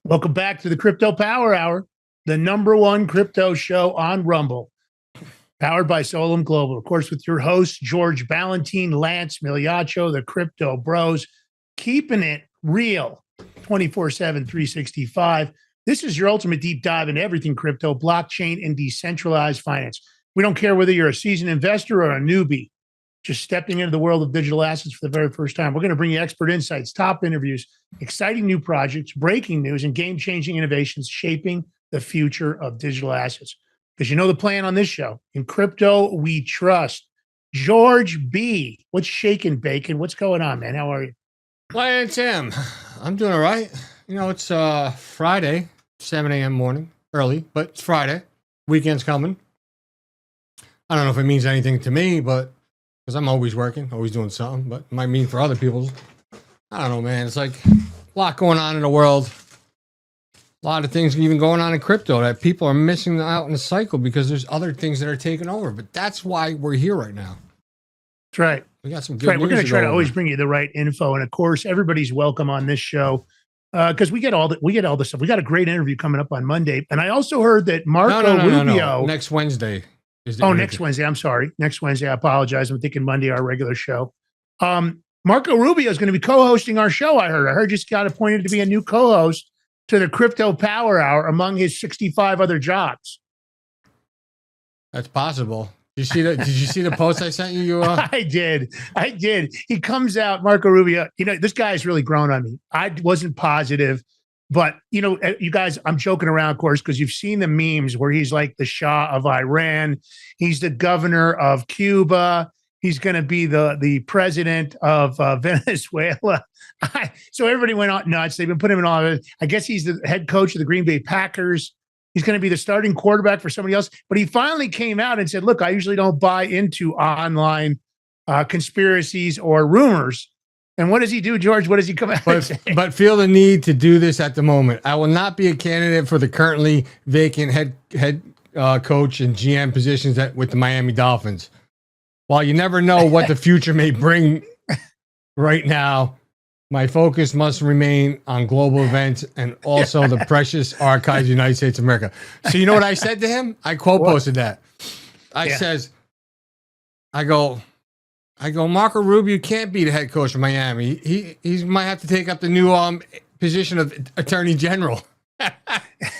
Welcome back to the Crypto Power Hour, the number one crypto show on Rumble, powered by Solum Global. Of course, with your hosts, George Ballantyne, Lance Miliaccio, the Crypto Bros, keeping it real 24/7, 365. This is your ultimate deep dive into everything crypto, blockchain, and decentralized finance. We don't care whether you're a seasoned investor or a newbie, just stepping into the world of digital assets for the very first time. We're going to bring you expert insights, top interviews, exciting new projects, breaking news, and game-changing innovations shaping the future of digital assets. Because you know the plan on this show. In crypto, we trust. George B., what's shaking, bacon? What's going on, man? How are you? Lance M. I'm doing all right. You know, it's Friday, 7 a.m. morning, early, but it's Friday. Weekend's coming. I don't know if it means anything to me, but because I'm always working, always doing something, but it might mean for other people. I don't know, man. It's like a lot going on in the world. A lot of things even going on in crypto that people are missing out in the cycle because there's other things that are taking over. But that's why we're here right now. That's right. We got some good news. We're going to try to always bring you the right info. And of course, everybody's welcome on this show because we get all the stuff. We got a great interview coming up on Monday. And I also heard that Marco Rubio. No. Next Wednesday. Next Wednesday. I'm sorry. Next Wednesday. I apologize. I'm thinking Monday, our regular show. Marco Rubio is going to be co-hosting our show. I heard just got appointed to be a new co-host to the Crypto Power Hour among his 65 other jobs. That's possible. Did you see the post I sent you? I did. He comes out, Marco Rubio. You know, this guy's really grown on me. I wasn't positive. But, you know, you guys, I'm joking around, of course, because you've seen the memes where he's like the Shah of Iran. He's the governor of Cuba. He's going to be the president of Venezuela. So everybody went out nuts. They've been putting him in all. I guess he's the head coach of the Green Bay Packers. He's going to be the starting quarterback for somebody else. But he finally came out and said, look, I usually don't buy into online conspiracies or rumors. And what does he do, George? What does he come out and say? But feel the need to do this at the moment. I will not be a candidate for the currently vacant head coach and GM positions with the Miami Dolphins. While you never know what the future may bring right now, my focus must remain on global events and also the precious archives of the United States of America. So you know what I said to him? I quote posted that. I go, Marco Rubio can't be the head coach of Miami. He might have to take up the new position of Attorney General.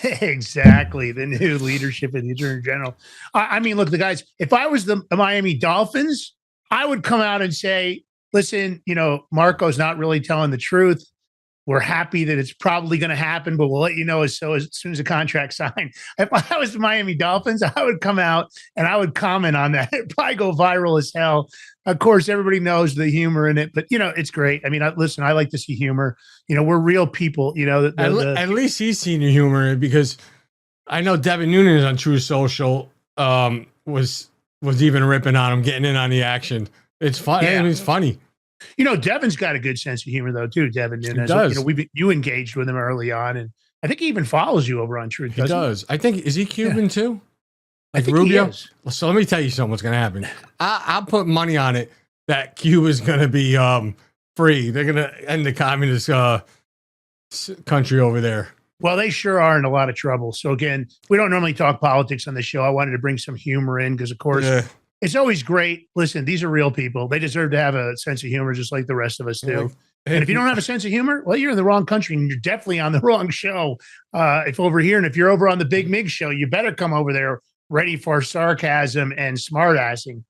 Exactly. The new leadership of the Attorney General. I mean, look, the guys, if I was the Miami Dolphins, I would come out and say, listen, you know, Marco's not really telling the truth. We're happy that it's probably going to happen, but we'll let you know as soon as the contract's signed. If I was the Miami Dolphins, I would come out and I would comment on that. It'd probably go viral as hell. Of course, everybody knows the humor in it, but, you know, it's great. I mean, listen, I like to see humor. You know, we're real people, you know. At least he's seen the humor in it because I know Devin Nunes on True Social was even ripping on him, getting in on the action. It's fun. Yeah. I mean, it's funny. You know, Devin's got a good sense of humor, though, too. Devin Nunes. He does. You know, you engaged with him early on, and I think he even follows you over on Truth. He does. I think is he Cuban too? Like I think Rubio. He is. So let me tell you something. What's going to happen? I'll put money on it that Cuba's going to be free. They're going to end the communist country over there. Well, they sure are in a lot of trouble. So again, we don't normally talk politics on the show. I wanted to bring some humor in because, of course. Yeah. It's always great. Listen, these are real people. They deserve to have a sense of humor just like the rest of us do. And if you don't have a sense of humor, well, you're in the wrong country and you're definitely on the wrong show. If you're over on the Big Mig show, you better come over there ready for sarcasm and smartassing.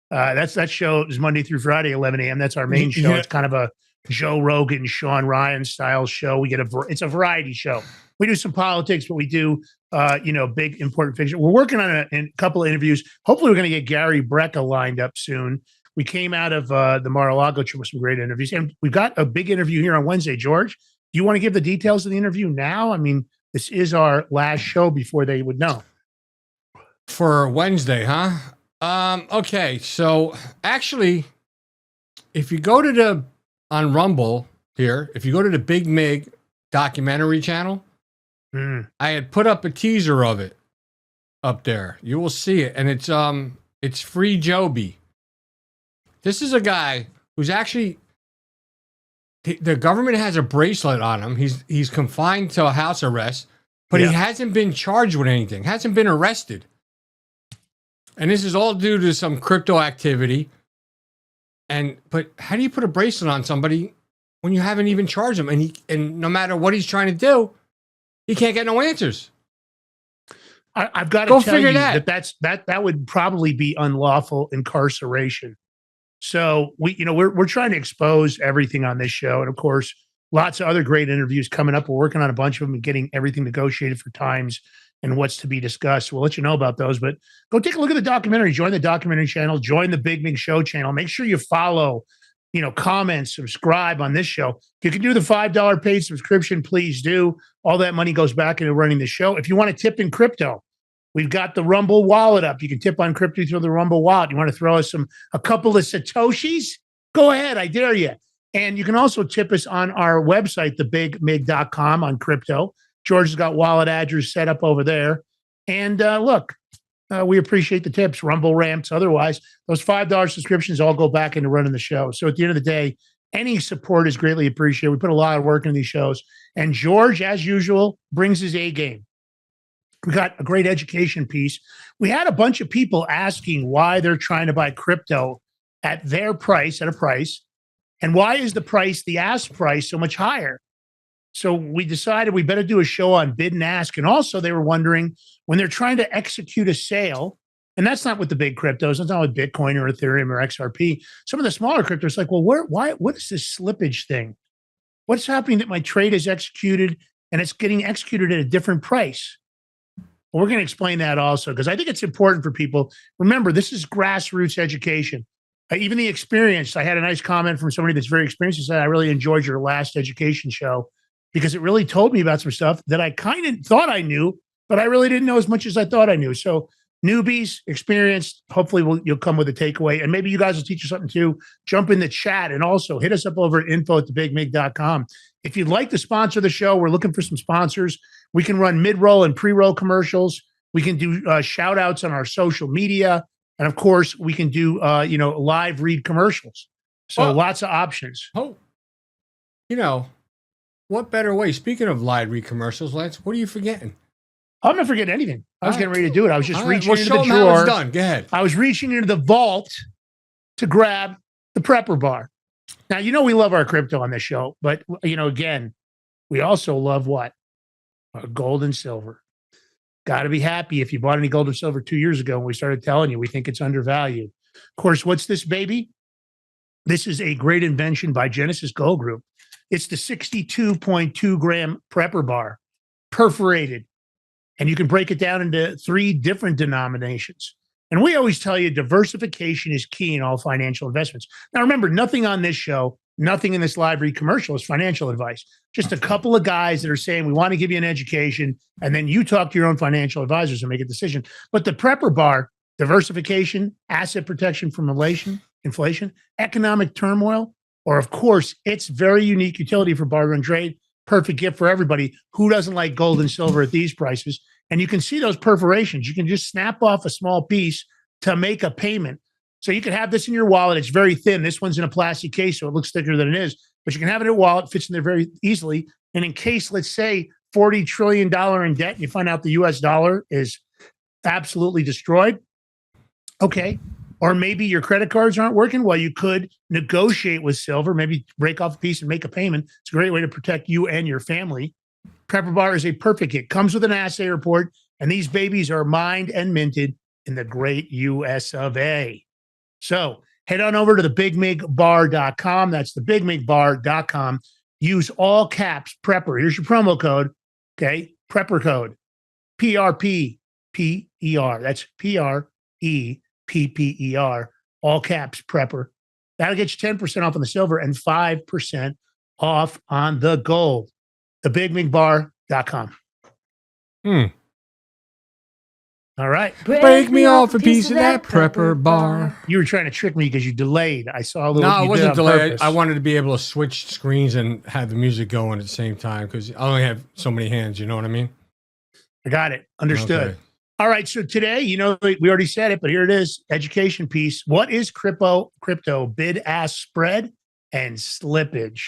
That show is Monday through Friday, 11 a.m. That's our main show. Yeah. It's kind of a Joe Rogan, Sean Ryan style show. It's a variety show. We do some politics, but we do, big, important things. We're working on a couple of interviews. Hopefully, we're going to get Gary Brecka lined up soon. We came out of the Mar-a-Lago trip with some great interviews. And we've got a big interview here on Wednesday. George, do you want to give the details of the interview now? I mean, this is our last show before they would know. For Wednesday, huh? Okay, so actually, if you go to on Rumble here, if you go to the Big Mig documentary channel, I had put up a teaser of it up there. You will see it, and it's Free Joby. This is a guy who's actually the government has a bracelet on him. He's confined to a house arrest, but he hasn't been charged with anything, hasn't been arrested. And this is all due to some crypto activity. But how do you put a bracelet on somebody when you haven't even charged him? And no matter what he's trying to do, he can't get no answers. I've got to tell you that would probably be unlawful incarceration. So we're trying to expose everything on this show, and of course, lots of other great interviews coming up. We're working on a bunch of them and getting everything negotiated for times and what's to be discussed. We'll let you know about those, but go take a look at the documentary. Join the documentary channel. Join the Big Mig Show channel. Make sure you follow, comment, subscribe on this show. If you can do the $5 paid subscription, please do. All that money goes back into running the show. If you want to tip in crypto, we've got the Rumble wallet up. You can tip on crypto through the Rumble wallet. You want to throw us a couple of Satoshis? Go ahead. I dare you. And you can also tip us on our website, thebigmig.com, on crypto. George has got wallet address set up over there. And look, we appreciate the tips, Rumble ramps. Otherwise, those $5 subscriptions all go back into running the show. So at the end of the day, any support is greatly appreciated. We put a lot of work into these shows. And George, as usual, brings his A game. We got a great education piece. We had a bunch of people asking why they're trying to buy crypto at their price, at a price, and why is the ask price so much higher? So we decided we better do a show on bid and ask. And also they were wondering when they're trying to execute a sale, and that's not with the big cryptos, it's not with Bitcoin or Ethereum or XRP. Some of the smaller cryptos like, well, what is this slippage thing? What's happening that my trade is executed and it's getting executed at a different price? Well, we're going to explain that also because I think it's important for people. Remember, this is grassroots education. Even the experienced, I had a nice comment from somebody that's very experienced who said, I really enjoyed your last education show because it really told me about some stuff that I kind of thought I knew, but I really didn't know as much as I thought I knew. So newbies, experienced, hopefully you'll come with a takeaway. And maybe you guys will teach you something too. Jump in the chat and also hit us up over at info@thebigmig.com. If you'd like to sponsor the show, we're looking for some sponsors. We can run mid-roll and pre-roll commercials. We can do shout outs on our social media. And of course, we can do, live read commercials. So lots of options. Oh, what better way? Speaking of live read commercials, Lance, what are you forgetting? I'm not forgetting anything. I was getting ready to do it. I was just reaching into the drawer. How it's done. Go ahead. I was reaching into the vault to grab the prepper bar. Now, we love our crypto on this show, but, again, we also love what? Our gold and silver. Got to be happy if you bought any gold or silver 2 years ago and we started telling you we think it's undervalued. Of course, what's this, baby? This is a great invention by Genesis Gold Group. It's the 62.2 gram prepper bar, perforated. And you can break it down into 3 different denominations. And we always tell you diversification is key in all financial investments. Now, remember, nothing on this show, nothing in this live read commercial is financial advice. Just a couple of guys that are saying, we want to give you an education, and then you talk to your own financial advisors and make a decision. But the prepper bar, diversification, asset protection from inflation, economic turmoil, or of course, its very unique utility for barter and trade. Perfect gift for everybody. Who doesn't like gold and silver at these prices? And you can see those perforations. You can just snap off a small piece to make a payment. So you can have this in your wallet. It's very thin. This one's in a plastic case, so it looks thicker than it is. But you can have it in a wallet, fits in there very easily. And in case, let's say, $40 trillion in debt, and you find out the US dollar is absolutely destroyed. Okay. Or maybe your credit cards aren't working. Well, you could negotiate with silver, maybe break off a piece and make a payment. It's a great way to protect you and your family. Prepper Bar is a perfect kit. Comes with an assay report, and these babies are mined and minted in the great US of A. So head on over to thebigmigbar.com. That's thebigmigbar.com. Use all caps Prepper. Here's your promo code. Okay. Prepper code. PRPPER. That's PREPPER. All caps Prepper. That'll get you 10% off on the silver and 5% off on the gold. Thebigmigbar.com. All right. Break me off a piece of that prepper bar. You were trying to trick me because you delayed. I saw a little. No, it wasn't delayed. I wanted to be able to switch screens and have the music going at the same time because I only have so many hands. You know what I mean? I got it. Understood. Okay. All right. So today, we already said it, but here it is. Education piece. What is crypto bid ask spread and slippage?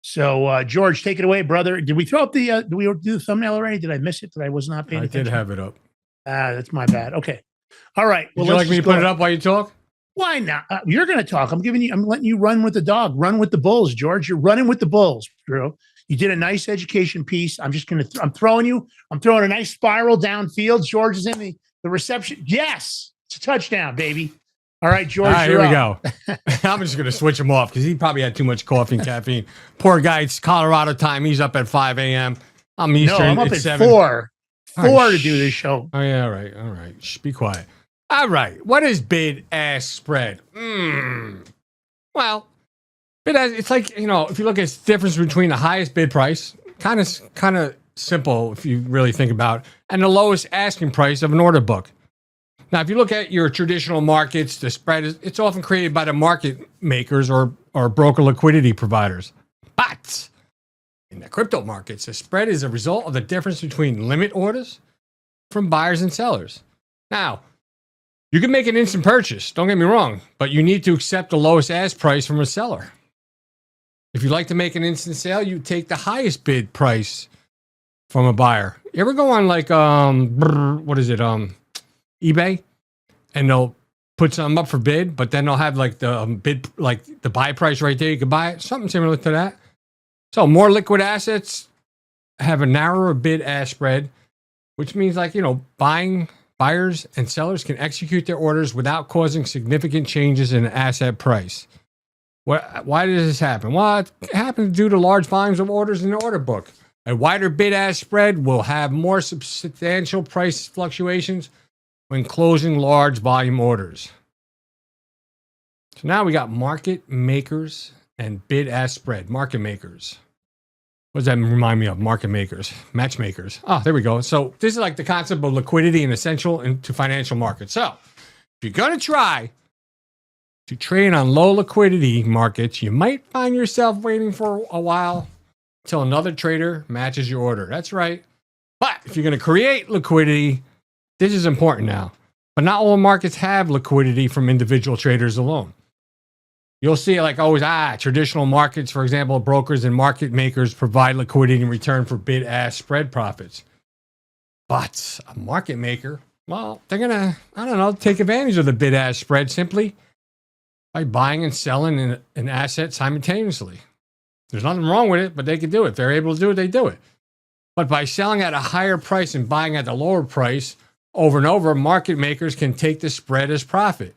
So, George, take it away, brother. Did we throw up the, did we do the thumbnail already? Did I miss it? That I was not paying attention? I did have it up. That's my bad. Okay. All right. Would you like me to put it up while you talk? Why not? You're going to talk. I'm letting you run with the dog. Run with the bulls, George. You're running with the bulls, Drew. You did a nice education piece. I'm throwing a nice spiral downfield. George is in the reception. Yes. It's a touchdown, baby. All right, George. All right, here we go. I'm just going to switch him off because he probably had too much coffee and caffeine. Poor guy. It's Colorado time. He's up at 5 a.m. I'm Eastern. No, I'm up at 4. 4 to do this show. Oh, yeah. All right. Shh, be quiet. All right. What is bid-ask spread? Well, bid-ask, it's like, if you look at the difference between the highest bid price, kind of simple if you really think about it, and the lowest asking price of an order book. Now, if you look at your traditional markets, the spread it's often created by the market makers or broker liquidity providers. But in the crypto markets, the spread is a result of the difference between limit orders from buyers and sellers. Now, you can make an instant purchase, don't get me wrong, but you need to accept the lowest ask price from a seller. If you like to make an instant sale, you take the highest bid price from a buyer. You ever go on like eBay, and they'll put something up for bid, but then they'll have like the bid, like the buy price right there. You can buy it, something similar to that. So more liquid assets have a narrower bid-ask spread, which means buyers and sellers can execute their orders without causing significant changes in the asset price. Why does this happen? Well, it happens due to large volumes of orders in the order book. A wider bid-ask spread will have more substantial price fluctuations when closing large volume orders. So now we got market makers and bid-ask spread. Market makers. What does that remind me of? Market makers. Matchmakers. Oh, there we go. So this is like the concept of liquidity and essential to financial markets. So if you're going to try to trade on low liquidity markets, you might find yourself waiting for a while until another trader matches your order. That's right. But if you're going to create liquidity, this is important now, but not all markets have liquidity from individual traders alone. You'll see like always, traditional markets, for example, brokers and market makers provide liquidity in return for bid-ask spread profits. But a market maker, well, they're going to, take advantage of the bid-ask spread simply by buying and selling an asset simultaneously. There's nothing wrong with it, but they can do it. If they're able to do it, they do it. But by selling at a higher price and buying at a lower price, over and over, market makers can take the spread as profit.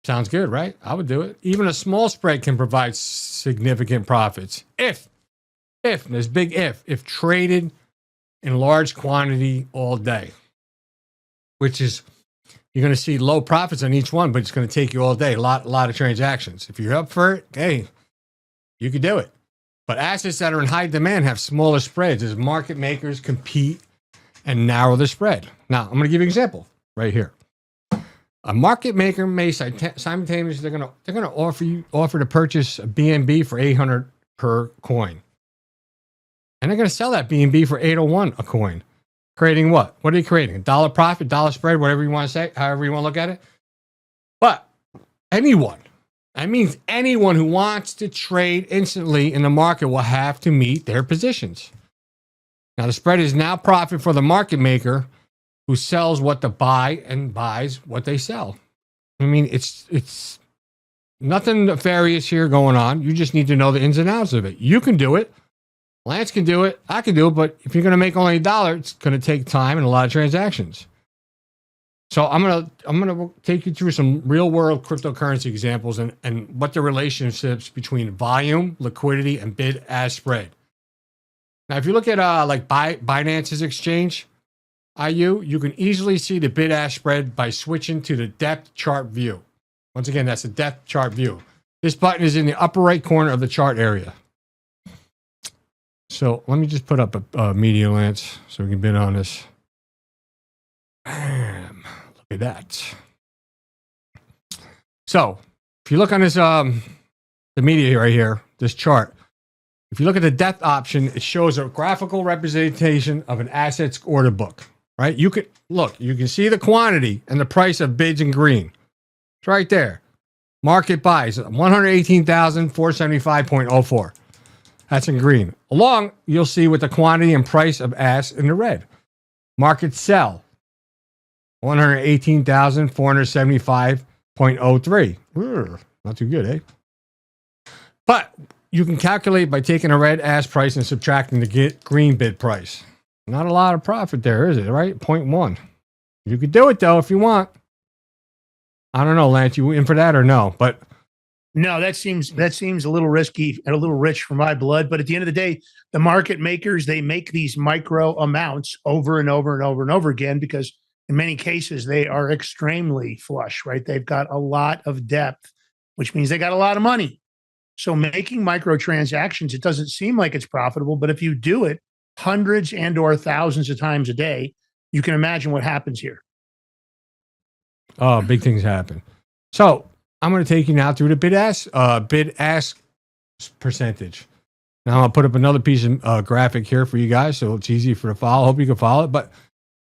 Sounds good, right? I would do it. Even a small spread can provide significant profits if there's big if traded in large quantity all day, which is you're going to see low profits on each one, but it's going to take you all day. A lot of transactions. If you're up for it, hey, you could do it. But assets that are in high demand have smaller spreads as market makers compete and narrow the spread. Now, I'm going to give you an example right here. A market maker may simultaneously they're going to offer to purchase a BNB for $800 per coin, and they're going to sell that BNB for $801 a coin, creating what? What are they creating? A dollar profit, dollar spread, whatever you want to say, however you want to look at it. But anyone who wants to trade instantly in the market will have to meet their positions. Now, the spread is now profit for the market maker who sells what to buy and buys what they sell. I mean, it's nothing nefarious here going on. You just need to know the ins and outs of it. You can do it. Lance can do it. I can do it. But if you're going to make only $1, it's going to take time and a lot of transactions. So I'm gonna take you through some real world cryptocurrency examples and what the relationships between volume, liquidity, and bid-ask spread. Now, if you look at like Binance's exchange, IU, you can easily see the bid-ask spread by switching to the depth chart view. Once again, that's the depth chart view. This button is in the upper right corner of the chart area. So let me just put up a media, Lance, so we can bid on this. Bam. Look at that. So if you look on this, the media right here, this chart, if you look at the depth option, it shows a graphical representation of an asset's order book, right? You can see the quantity and the price of bids in green. It's right there. Market buys 118,475.04. That's in green. Along, you'll see with the quantity and price of ass in the red. Market sell, 118,475.03. Not too good, eh? But you can calculate by taking a red ass price and subtracting the green bid price. Not a lot of profit there, is it, right? 0.1. You could do it, though, if you want. I don't know, Lance, you in for that or no? But no, that seems a little risky and a little rich for my blood. But at the end of the day, the market makers, they make these micro amounts over and over and over and over again because in many cases they are extremely flush, right? They've got a lot of depth, which means they got a lot of money. So making microtransactions, it doesn't seem like it's profitable, but if you do it hundreds and or thousands of times a day, you can imagine what happens here. Oh, big things happen. So I'm going to take you now through the bid-ask percentage. Now I'll put up another piece of graphic here for you guys, so it's easy for the follow. Hope you can follow it. But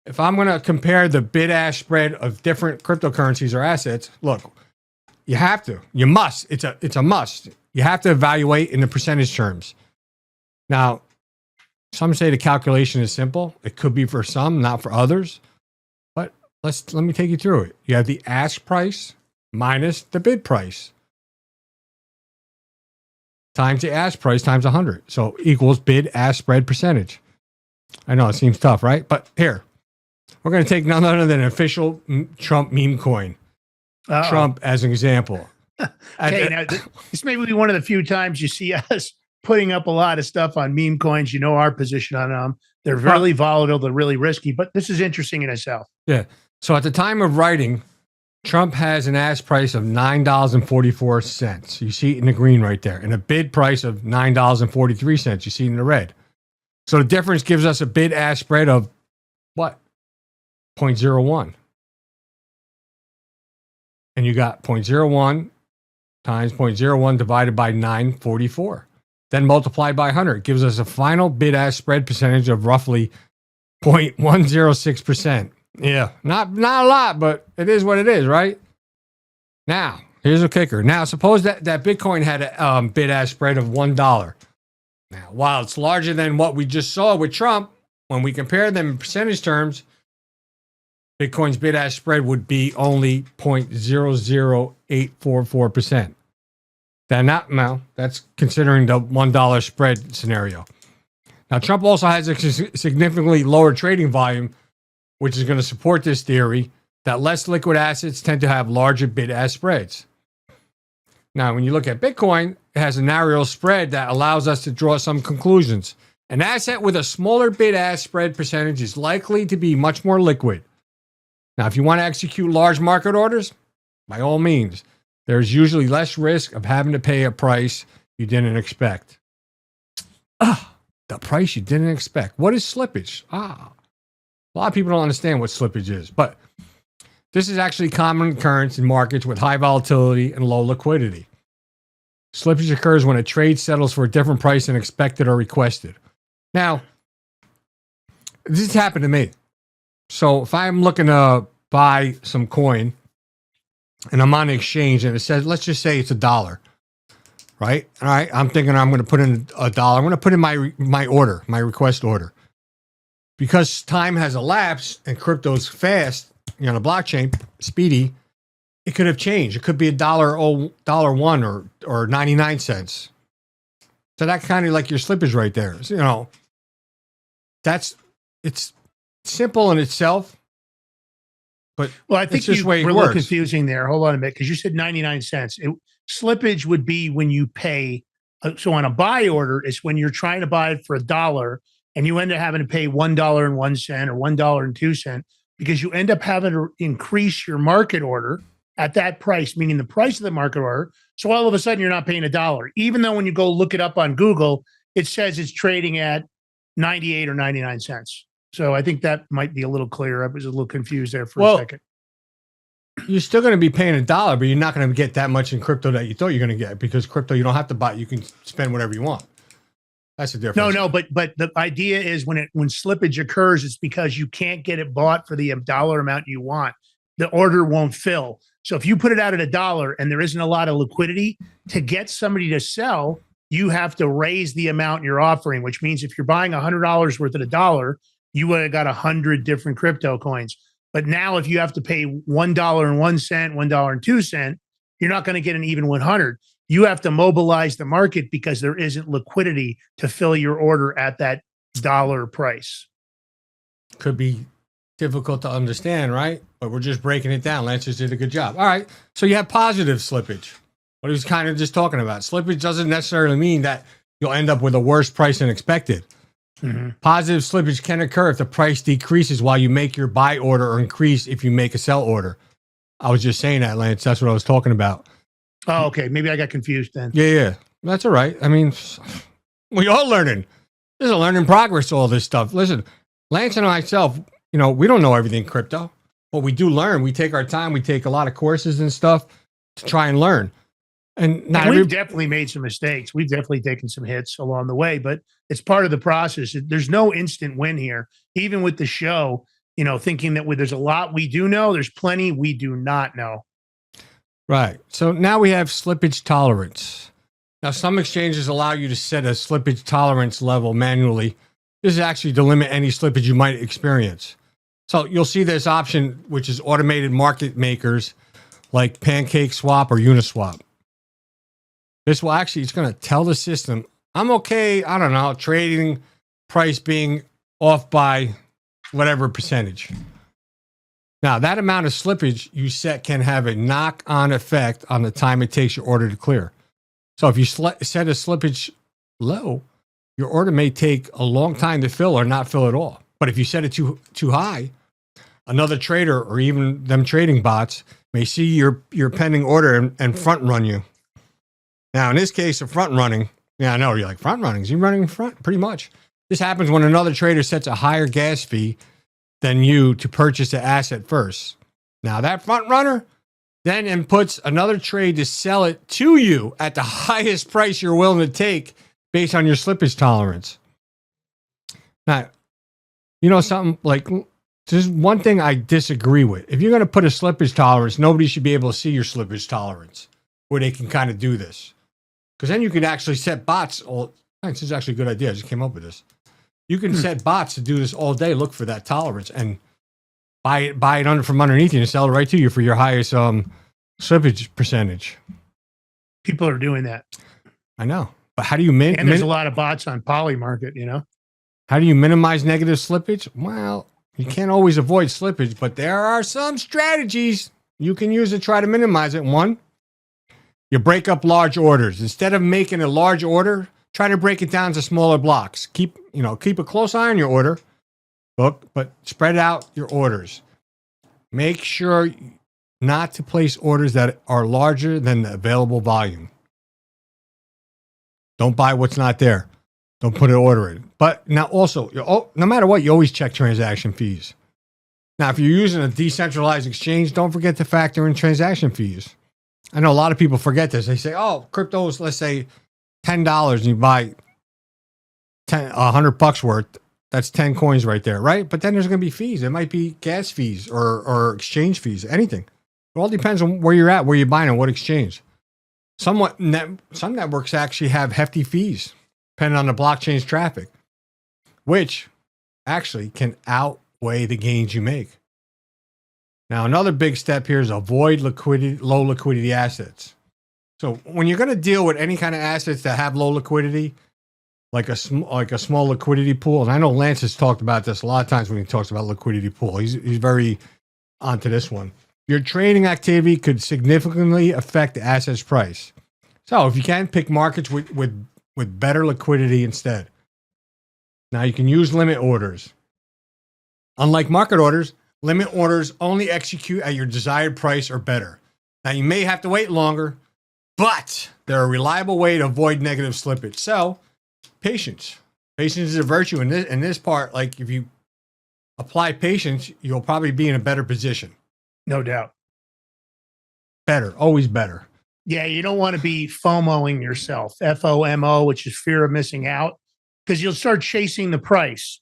if I'm going to compare the bid-ask spread of different cryptocurrencies or assets, look, you have to, you must. It's a must. You have to evaluate in the percentage terms. Now, some say the calculation is simple. It could be for some, not for others. But let me take you through it. You have the ask price minus the bid price times the ask price times 100. So equals bid ask spread percentage. I know it seems tough, right? But here, we're going to take none other than an official Trump meme coin. Trump as an example. Okay, now this may be one of the few times you see us putting up a lot of stuff on meme coins. You know our position on them. They're really volatile. They're really risky, but this is interesting in itself. Yeah. So at the time of writing, Trump has an ask price of $9.44. You see it in the green right there. And a bid price of $9.43. You see it in the red. So the difference gives us a bid ask spread of what? 0.01. And you got 0.01 times 0.01 divided by 944. Then multiplied by 100. It gives us a final bid ask spread percentage of roughly 0.106%. Yeah, not a lot, but it is what it is, right? Now, here's a kicker. Now, suppose that Bitcoin had a bid ask spread of $1. Now, while it's larger than what we just saw with Trump, when we compare them in percentage terms, Bitcoin's bid ask spread would be only 0.00844%. That's considering the $1 spread scenario. Now, Trump also has a significantly lower trading volume, which is going to support this theory that less liquid assets tend to have larger bid-ask spreads. Now, when you look at Bitcoin, it has a narrow spread that allows us to draw some conclusions. An asset with a smaller bid-ask spread percentage is likely to be much more liquid. Now, if you want to execute large market orders, by all means, there's usually less risk of having to pay a price you didn't expect. The price you didn't expect. What is slippage? A lot of people don't understand what slippage is, but this is actually common occurrence in markets with high volatility and low liquidity. Slippage occurs when a trade settles for a different price than expected or requested. Now, this has happened to me. So if I'm looking to buy some coin and I'm on the exchange and it says, let's just say it's $1, right? All right. I'm thinking I'm going to put in $1. I'm going to put in my order, my request order. Because time has elapsed and crypto's fast, the blockchain, speedy, it could have changed. It could be $1 or 99 cents. So that kind of like your slippage right there. So, it's simple in itself. But I think you were a little confusing there. Hold on a minute, because you said 99 cents. Slippage would be when you pay. So on a buy order, it's when you're trying to buy it for $1 and you end up having to pay $1.01 or $1.02 because you end up having to increase your market order at that price, meaning the price of the market order. So all of a sudden you're not paying $1, even though when you go look it up on Google, it says it's trading at 98 or 99 cents. So I think that might be a little clearer. I was a little confused there for a second. You're still going to be paying $1, but you're not going to get that much in crypto that you thought you're going to get, because crypto, you don't have to buy. You can spend whatever you want. That's the difference. No, but the idea is when slippage occurs, it's because you can't get it bought for the dollar amount you want. The order won't fill. So if you put it out at $1 and there isn't a lot of liquidity, to get somebody to sell, you have to raise the amount you're offering, which means if you're buying $100 worth at $1, you would have got 100 different crypto coins. But now if you have to pay $1.01, $1.02, you're not going to get an even 100. You have to mobilize the market because there isn't liquidity to fill your order at that dollar price. Could be difficult to understand, right? But we're just breaking it down. Lance just did a good job. All right. So you have positive slippage. What he was kind of just talking about. Slippage doesn't necessarily mean that you'll end up with a worse price than expected. Mm-hmm. Positive slippage can occur if the price decreases while you make your buy order or increase if you make a sell order. I was just saying that, Lance. That's what I was talking about. Oh, okay. Maybe I got confused then. Yeah. That's all right. I mean, we all learning. There's a learning progress to all this stuff. Listen, Lance and myself, we don't know everything crypto, but we do learn. We take our time. We take a lot of courses and stuff to try and learn. And we've definitely made some mistakes. We've definitely taken some hits along the way, but it's part of the process. There's no instant win here. Even with the show, thinking that there's a lot we do know, there's plenty we do not know. Right. So now we have slippage tolerance. Now, some exchanges allow you to set a slippage tolerance level manually. This is actually to limit any slippage you might experience. So you'll see this option, which is automated market makers like PancakeSwap or Uniswap. This will actually, it's going to tell the system, I'm okay, I don't know, trading price being off by whatever percentage. Now, that amount of slippage you set can have a knock-on effect on the time it takes your order to clear. So if you set a slippage low, your order may take a long time to fill or not fill at all. But if you set it too high, another trader or even them trading bots may see your pending order and front run you. Now, in this case of front running, I know you're like, front running? Is he running in front? Pretty much. This happens when another trader sets a higher gas fee than you to purchase the asset first. Now, that front runner then inputs another trade to sell it to you at the highest price you're willing to take based on your slippage tolerance. Now, something like, there's one thing I disagree with. If you're going to put a slippage tolerance, nobody should be able to see your slippage tolerance where they can kind of do this. Because then you can actually set bots. This is actually a good idea. I just came up with this. You can set bots to do this all day. Look for that tolerance and buy it from underneath you and sell it right to you for your highest slippage percentage. People are doing that. I know. But how do you and there's a lot of bots on Polymarket, How do you minimize negative slippage? Well, you can't always avoid slippage, but there are some strategies you can use to try to minimize it. One, you break up large orders. Instead of making a large order, try to break it down to smaller blocks. Keep a close eye on your order book, but spread out your orders. Make sure not to place orders that are larger than the available volume. Don't buy what's not there. Don't put an order in. But now also, no matter what, you always check transaction fees. Now, if you're using a decentralized exchange, don't forget to factor in transaction fees. I know a lot of people forget this. They say, crypto is, let's say, $10 and you buy $100 worth. That's 10 coins right there, right? But then there's going to be fees. It might be gas fees or exchange fees, anything. It all depends on where you're at, where you're buying, and what exchange. Some networks actually have hefty fees, depending on the blockchain's traffic, which actually can outweigh the gains you make. Now, another big step here is avoid low liquidity assets. So when you're going to deal with any kind of assets that have low liquidity, like a small liquidity pool, and I know Lance has talked about this a lot of times when he talks about liquidity pool. He's very onto this one. Your trading activity could significantly affect the asset's price. So if you can, pick markets with better liquidity instead. Now you can use limit orders. Unlike market orders, limit orders only execute at your desired price or better. Now you may have to wait longer, but they're a reliable way to avoid negative slippage. So patience. Patience is a virtue in this part. Like if you apply patience, you'll probably be in a better position. No doubt. Better, always better. Yeah, you don't want to be FOMOing yourself, FOMO, which is fear of missing out, because you'll start chasing the price.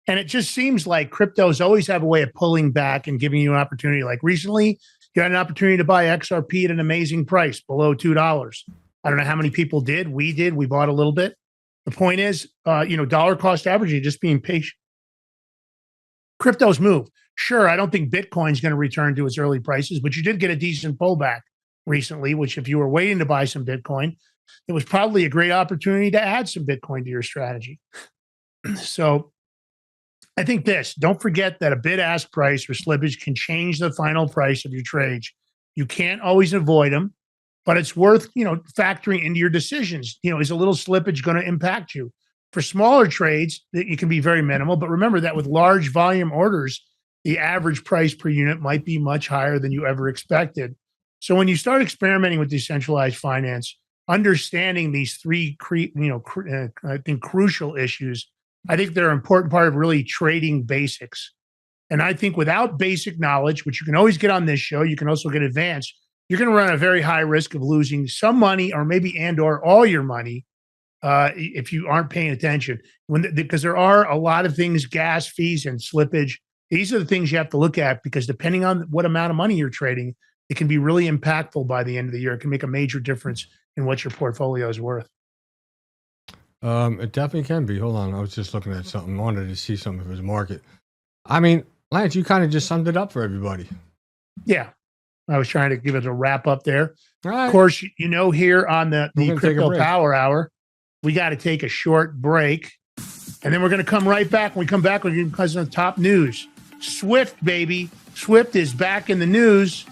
And it just seems like cryptos always have a way of pulling back and giving you an opportunity. Like recently, you had an opportunity to buy XRP at an amazing price, below $2. I don't know how many people did. We did. We bought a little bit. The point is, dollar cost averaging, just being patient. Crypto's move. Sure, I don't think Bitcoin's going to return to its early prices, but you did get a decent pullback recently, which if you were waiting to buy some Bitcoin, it was probably a great opportunity to add some Bitcoin to your strategy. So I think don't forget that a bid-ask price or slippage can change the final price of your trades. You can't always avoid them, but it's worth, factoring into your decisions. Is a little slippage going to impact you? For smaller trades, it can be very minimal, but remember that with large volume orders, the average price per unit might be much higher than you ever expected. So when you start experimenting with decentralized finance, understanding these three, I think crucial issues, I think they're an important part of really trading basics. And I think without basic knowledge, which you can always get on this show, you can also get advanced, you're going to run a very high risk of losing some money or maybe or all your money if you aren't paying attention. Because there are a lot of things, gas fees and slippage. These are the things you have to look at because depending on what amount of money you're trading, it can be really impactful by the end of the year. It can make a major difference in what your portfolio is worth. It definitely can be. Hold on. I was just looking at something. I wanted to see something of his market. I mean, Lance, you kind of just summed it up for everybody. Yeah. I was trying to give it a wrap up there. All right. Of course, here on the Crypto Power Hour, we got to take a short break. And then we're going to come right back. When we come back, we're going to have top news. Swift, baby. Swift is back in the news.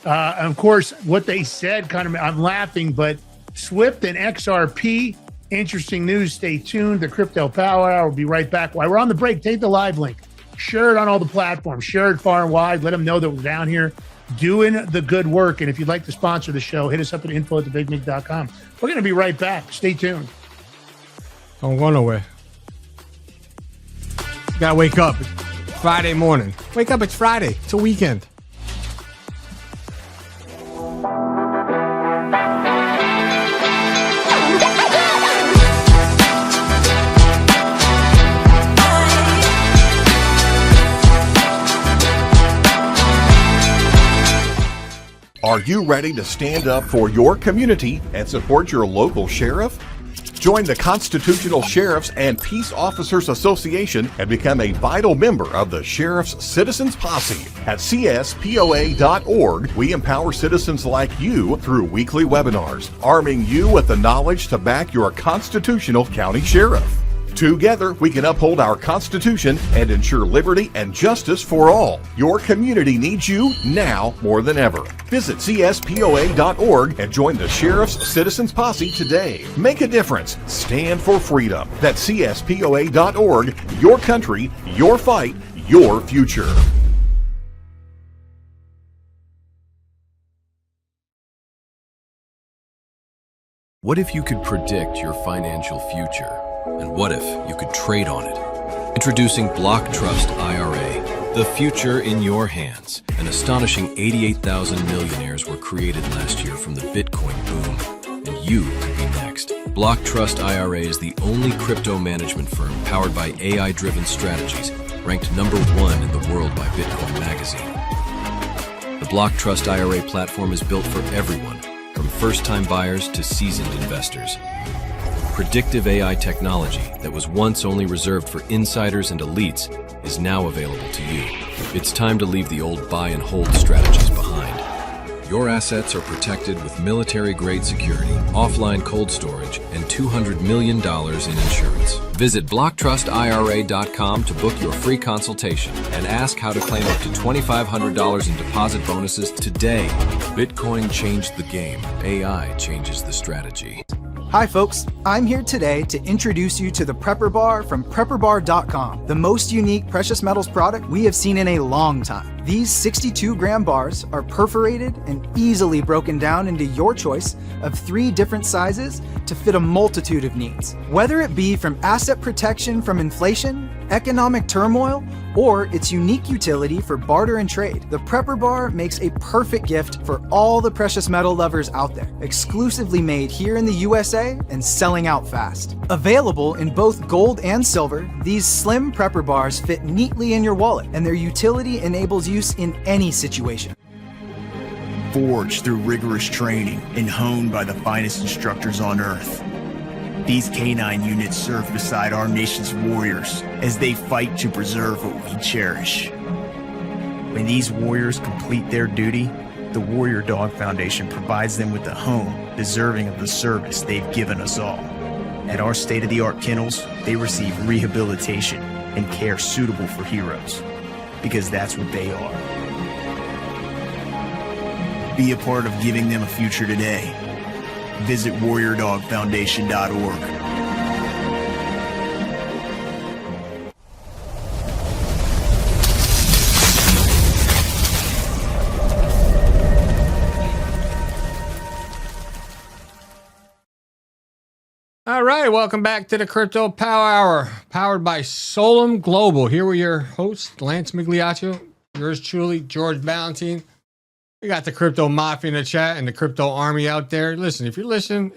And of course, what they said, I'm laughing, but Swift and XRP, interesting news. Stay tuned. The Crypto Power Hour will be right back. While we're on the break, take the live link. Share it on all the platforms. Share it far and wide. Let them know that we're down here doing the good work. And if you'd like to sponsor the show, hit us up at info@thebigmig.com. We're going to be right back. Stay tuned. Don't go nowhere. You got to wake up. It's Friday morning. Wake up. It's Friday. It's a weekend. Are you ready to stand up for your community and support your local sheriff? Join the Constitutional Sheriffs and Peace Officers Association and become a vital member of the Sheriff's Citizens Posse. At CSPOA.org, we empower citizens like you through weekly webinars, arming you with the knowledge to back your constitutional county sheriff. Together, we can uphold our Constitution and ensure liberty and justice for all. Your community needs you now more than ever. Visit CSPOA.org and join the Sheriff's Citizens Posse today. Make a difference. Stand for freedom. That's CSPOA.org. Your country, your fight, your future. What if you could predict your financial future? And what if you could trade on it? Introducing Block Trust IRA, the future in your hands. An astonishing 88,000 millionaires were created last year from the Bitcoin boom, and you could be next. Block Trust IRA is the only crypto management firm powered by AI-driven strategies, ranked #1 in the world by Bitcoin Magazine. The Block Trust IRA platform is built for everyone, from first-time buyers to seasoned investors. Predictive AI technology that was once only reserved for insiders and elites is now available to you. It's time to leave the old buy and hold strategies behind. Your assets are protected with military-grade security, offline cold storage, and $200 million in insurance. Visit BlockTrustIRA.com to book your free consultation and ask how to claim up to $2,500 in deposit bonuses today. Bitcoin changed the game. AI changes the strategy. Hi folks, I'm here today to introduce you to the Prepper Bar from PrepperBar.com, the most unique precious metals product we have seen in a long time. These 62-gram bars are perforated and easily broken down into your choice of 3 different sizes to fit a multitude of needs. Whether it be from asset protection from inflation, economic turmoil, or its unique utility for barter and trade, the Prepper Bar makes a perfect gift for all the precious metal lovers out there. Exclusively made here in the USA and selling out fast. Available in both gold and silver, these slim Prepper Bars fit neatly in your wallet, and their utility enables use in any situation. forged through rigorous training and honed by the finest instructors on Earth. These canine units serve beside our nation's warriors as they fight to preserve what we cherish. When these warriors complete their duty, the Warrior Dog Foundation provides them with a home deserving of the service they've given us all. At our state-of-the-art kennels, they receive rehabilitation and care suitable for heroes, because that's what they are. Be a part of giving them a future today. Visit warriordogfoundation.org. All right, welcome back to the Crypto Power Hour, powered by Solum Global. Here with your host, Lance Migliaccio, yours truly, George Valentine. We got the Crypto Mafia in the chat and the Crypto Army out there. Listen, if you're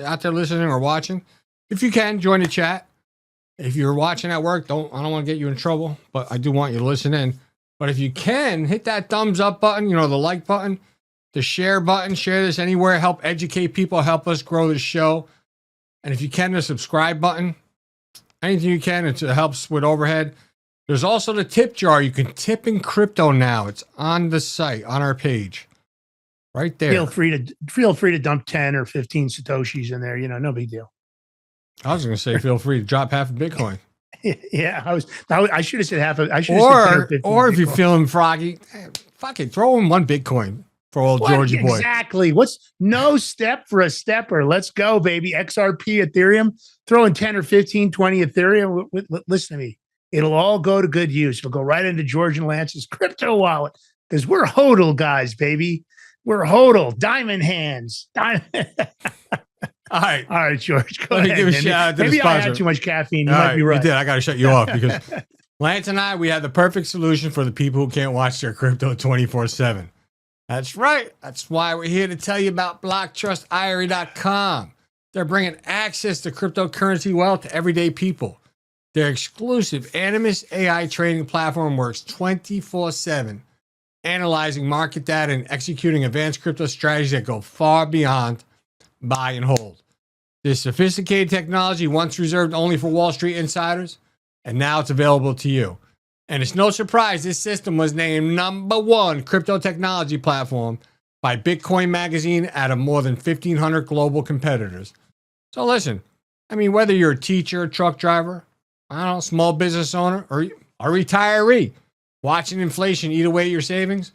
out there listening or watching, if you can, join the chat. If you're watching at work, I don't want to get you in trouble, but I do want you to listen in. But if you can, hit that thumbs up button, the like button, the share button, share this anywhere, help educate people, help us grow the show. And if you can, the subscribe button, anything you can, it helps with overhead. There's also the tip jar. You can tip in crypto now. It's on the site, on our page, right there. Feel free to dump 10 or 15 Satoshis in there. No big deal. I was going to say, feel free to drop half a Bitcoin. Yeah, I should have said half. I should have said 10 or 15. Or if you're feeling froggy, fuck it, throw in one Bitcoin. For old Georgie boy. Exactly. What's no step for a stepper? Let's go, baby. XRP, Ethereum, throw in 10 or 15, 20 Ethereum. Listen to me. It'll all go to good use. It'll go right into George and Lance's crypto wallet because we're hodl guys, baby. We're hodl. Diamond hands. All right, George. Go ahead. Give a shout out to maybe the sponsor. I had too much caffeine. You might be right. You did. I got to shut you off because Lance and I, we have the perfect solution for the people who can't watch their crypto 24/7. That's right. That's why we're here to tell you about BlockTrustIRA.com. They're bringing access to cryptocurrency wealth to everyday people. Their exclusive Animus AI trading platform works 24/7, analyzing market data and executing advanced crypto strategies that go far beyond buy and hold. This sophisticated technology, once reserved only for Wall Street insiders, and now it's available to you. And it's no surprise this system was named #1 crypto technology platform by Bitcoin Magazine out of more than 1,500 global competitors. So listen, whether you're a teacher, truck driver, small business owner, or a retiree, watching inflation eat away at your savings,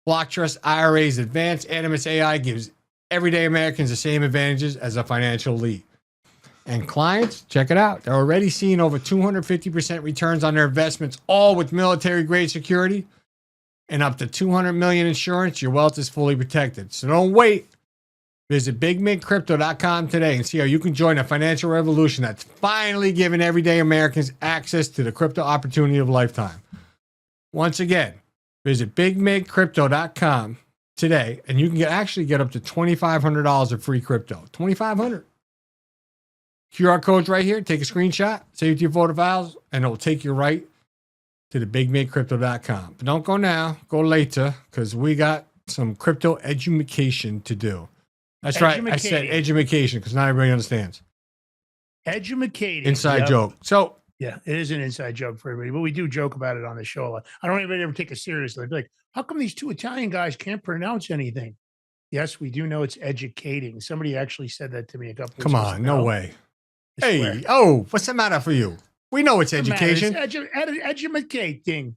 BlockTrust IRA's advanced Animus AI gives everyday Americans the same advantages as a financial elite. And clients, check it out. They're already seeing over 250% returns on their investments, all with military-grade security and up to $200 million insurance. Your wealth is fully protected. So don't wait. Visit BigMintCrypto.com today and see how you can join a financial revolution that's finally giving everyday Americans access to the crypto opportunity of a lifetime. Once again, visit BigMintCrypto.com today, and you can actually get up to $2,500 of free crypto. $2,500. QR code's right here. Take a screenshot, save it to your photo files, and it'll take you right to the bigmintcrypto.com. But don't go now. Go later, because we got some crypto education to do. That's right. I said education, because not everybody understands. Edumacating. Inside joke. So yeah, it is an inside joke for everybody, but we do joke about it on the show a lot. I don't even ever take it seriously. I'd be like, how come these two Italian guys can't pronounce anything? Yes, we do know it's educating. Somebody actually said that to me a couple of come on, no way. Hey, what's the matter for you? We know it's education. Edumacating.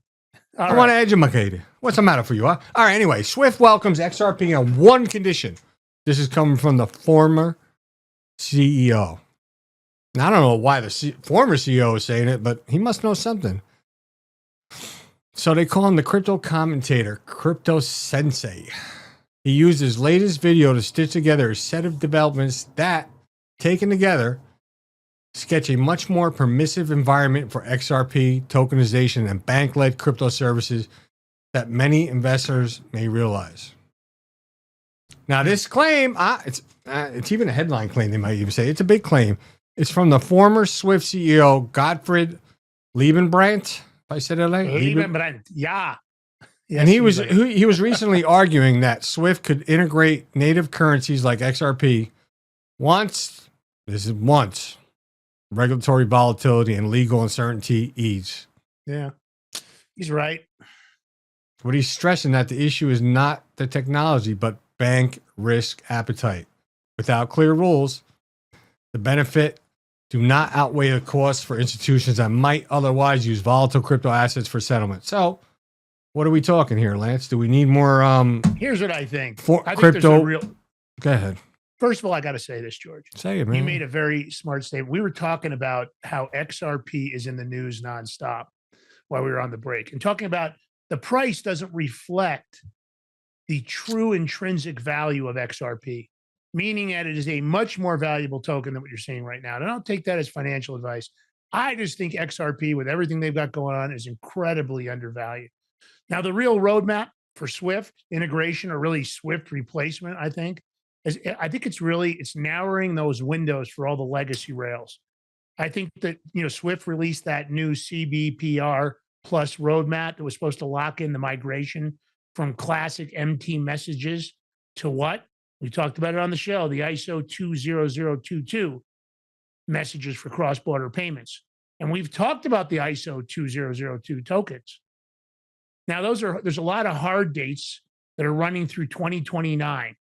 I want to educate it. What's the matter for you? Huh? All right, anyway, Swift welcomes XRP on one condition. This is coming from the former CEO. Now, I don't know why the former CEO is saying it, but he must know something. So they call him the crypto commentator, Crypto Sensei. He used his latest video to stitch together a set of developments that, taken together, sketch a much more permissive environment for XRP, tokenization, and bank-led crypto services that many investors may realize. Now, this claim, it's even a headline claim, they might even say. It's a big claim. It's from the former Swift CEO, Gottfried Liebenbrandt. If I said it right? Liebenbrandt, yeah. Yes, And he was like, recently arguing that Swift could integrate native currencies like XRP once regulatory volatility and legal uncertainty ease. yeah, he's right. But he's stressing that the issue is not the technology, but bank risk appetite. Without clear rules, the benefit do not outweigh the costs for institutions that might otherwise use volatile crypto assets for settlement. So, what are we talking here, Lance? Do we need more? Here's what I think. For I think crypto. there's a real. Go ahead. First of all, I got to say this, George. Say it, man. You made a very smart statement. We were talking about how XRP is in the news nonstop while we were on the break, and talking about the price doesn't reflect the true intrinsic value of XRP, meaning that it is a much more valuable token than what you're seeing right now. And I don't take that as financial advice. I just think XRP, with everything they've got going on, is incredibly undervalued. Now, the real roadmap for Swift integration, or really Swift replacement, I think it's narrowing those windows for all the legacy rails. I think that, Swift released that new CBPR plus roadmap that was supposed to lock in the migration from classic MT messages to what? We talked about it on the show, the ISO 20022 messages for cross-border payments. And we've talked about the ISO 2002 tokens. Now, there's a lot of hard dates that are running through 2029.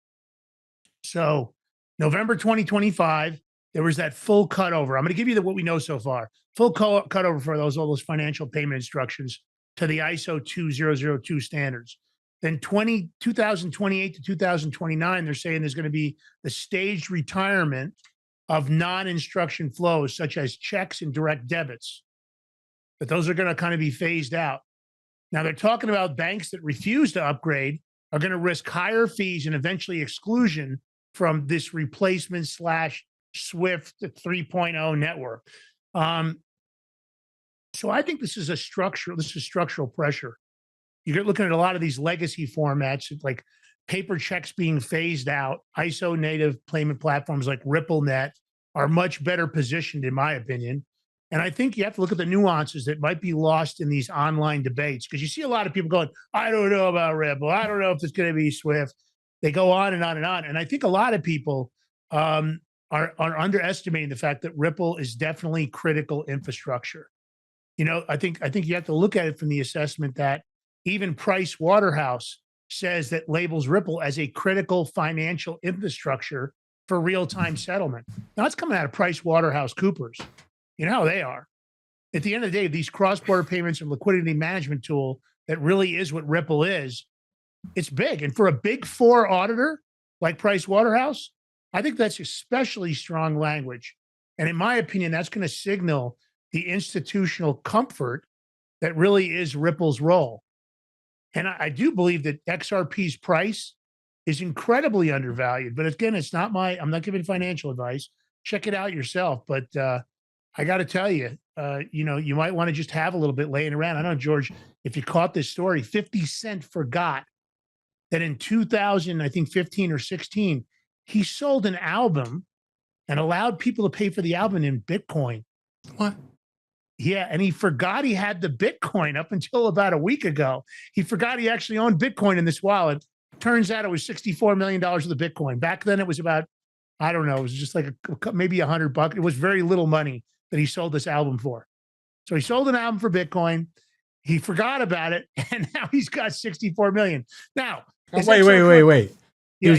So November 2025, there was that full cutover. I'm going to give you what we know so far. Full cutover for all those financial payment instructions to the ISO 2002 standards. Then 2028 to 2029, they're saying there's going to be the staged retirement of non-instruction flows, such as checks and direct debits. But those are going to kind of be phased out. Now, they're talking about banks that refuse to upgrade are going to risk higher fees and eventually exclusion from this replacement / Swift 3.0 network. So I think this is structural pressure. You're looking at a lot of these legacy formats, like paper checks being phased out. ISO native payment platforms like RippleNet are much better positioned, in my opinion. And I think you have to look at the nuances that might be lost in these online debates, because you see a lot of people going, I don't know about Ripple. I don't know if it's going to be Swift. They go on and on and on. And I think a lot of people are underestimating the fact that Ripple is definitely critical infrastructure. I think you have to look at it from the assessment that even Price Waterhouse says that labels Ripple as a critical financial infrastructure for real-time settlement. Now, that's coming out of Price Waterhouse Coopers. You know how they are. At the end of the day, these cross-border payments and liquidity management tool that really is what Ripple is, it's big. And for a big four auditor like Price Waterhouse, I think that's especially strong language. And in my opinion, that's going to signal the institutional comfort that really is Ripple's role. And I do believe that XRP's price is incredibly undervalued. But again, I'm not giving financial advice. Check it out yourself. But I got to tell you, you might want to just have a little bit laying around. I don't know, George, if you caught this story, 50 Cent forgot that in 2015 or 16, he sold an album and allowed people to pay for the album in Bitcoin. What? Yeah, and he forgot he had the Bitcoin up until about a week ago. He forgot he actually owned Bitcoin in this wallet. Turns out it was $64 million of the Bitcoin. Back then it was about, I don't know, it was just like maybe $100. It was very little money that he sold this album for. So he sold an album for Bitcoin. He forgot about it, and now he's got 64 million. Now, wait. Yeah,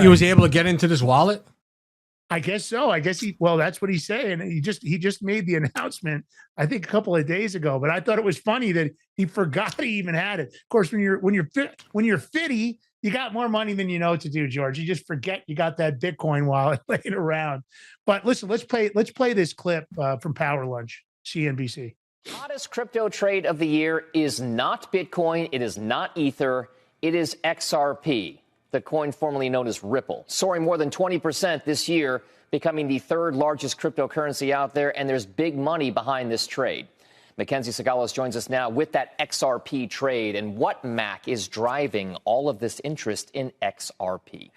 He was able to get into this wallet? I guess so. That's what he's saying. He just made the announcement, I think, a couple of days ago. But I thought it was funny that he forgot he even had it. Of course, when you're fitty, you got more money than you know what to do, George. You just forget you got that Bitcoin wallet laying around. But listen, let's play this clip from Power Lunch, CNBC. Hottest crypto trade of the year is not Bitcoin. It is not Ether. It is XRP, the coin formerly known as Ripple, soaring more than 20% this year, becoming the third largest cryptocurrency out there. And there's big money behind this trade. Mackenzie Sagalos joins us now with that XRP trade and what, Mac, is driving all of this interest in XRP.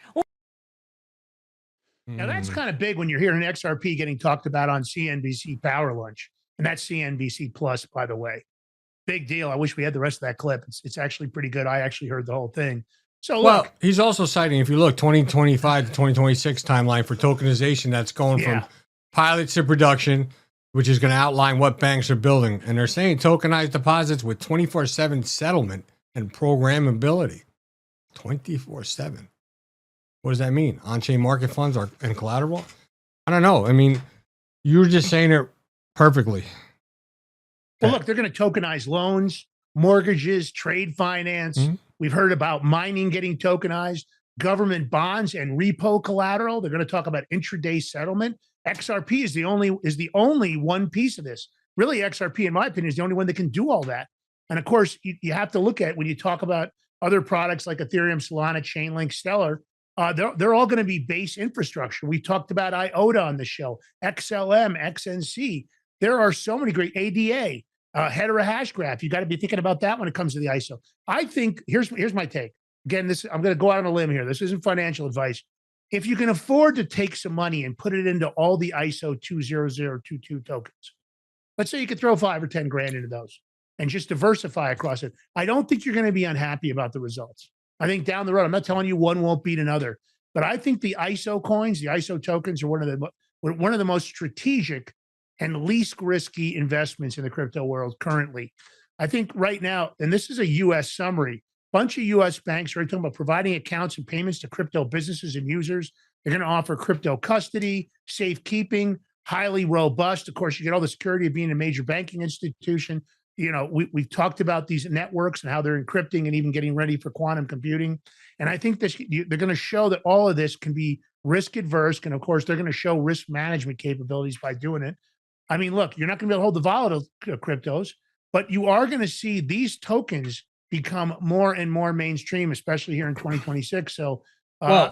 Now, that's kind of big when you're hearing XRP getting talked about on CNBC Power Lunch. And that's CNBC Plus, by the way. Big deal. I wish we had the rest of that clip. It's actually pretty good. I actually heard the whole thing. So well, look, he's also citing, if you look, 2025 to 2026 timeline for tokenization that's going from pilots to production, which is going to outline what banks are building. And they're saying tokenized deposits with 24/7 settlement and programmability. 24/7. What does that mean? On-chain market funds and collateral? I don't know. I mean, you were just saying it perfectly. Well, look, they're going to tokenize loans, mortgages, trade finance. Mm-hmm. We've heard about mining getting tokenized, government bonds and repo collateral. They're going to talk about intraday settlement. XRP is the only one piece of this. Really, XRP, in my opinion, is the only one that can do all that. And of course, you have to look at when you talk about other products like Ethereum, Solana, Chainlink, Stellar. They're all going to be base infrastructure. We talked about IOTA on the show, XLM, XNC. There are so many great ADA. Header hash graph. You got to be thinking about that when it comes to the ISO. I think here's my take. Again, I'm going to go out on a limb here. This isn't financial advice. If you can afford to take some money and put it into all the ISO 20022 tokens, let's say you could throw 5 or 10 grand into those and just diversify across it. I don't think you're going to be unhappy about the results. I think down the road, I'm not telling you one won't beat another, but I think the ISO coins, the ISO tokens, are one of the most strategic and least risky investments in the crypto world currently. I think right now, and this is a U.S. summary, bunch of U.S. banks are talking about providing accounts and payments to crypto businesses and users. They're going to offer crypto custody, safekeeping, highly robust. Of course, you get all the security of being a major banking institution. You know, we've talked about these networks and how they're encrypting and even getting ready for quantum computing. And I think they're going to show that all of this can be risk adverse. And of course, they're going to show risk management capabilities by doing it. I mean, look, you're not going to be able to hold the volatile cryptos, but you are going to see these tokens become more and more mainstream, especially here in 2026. So I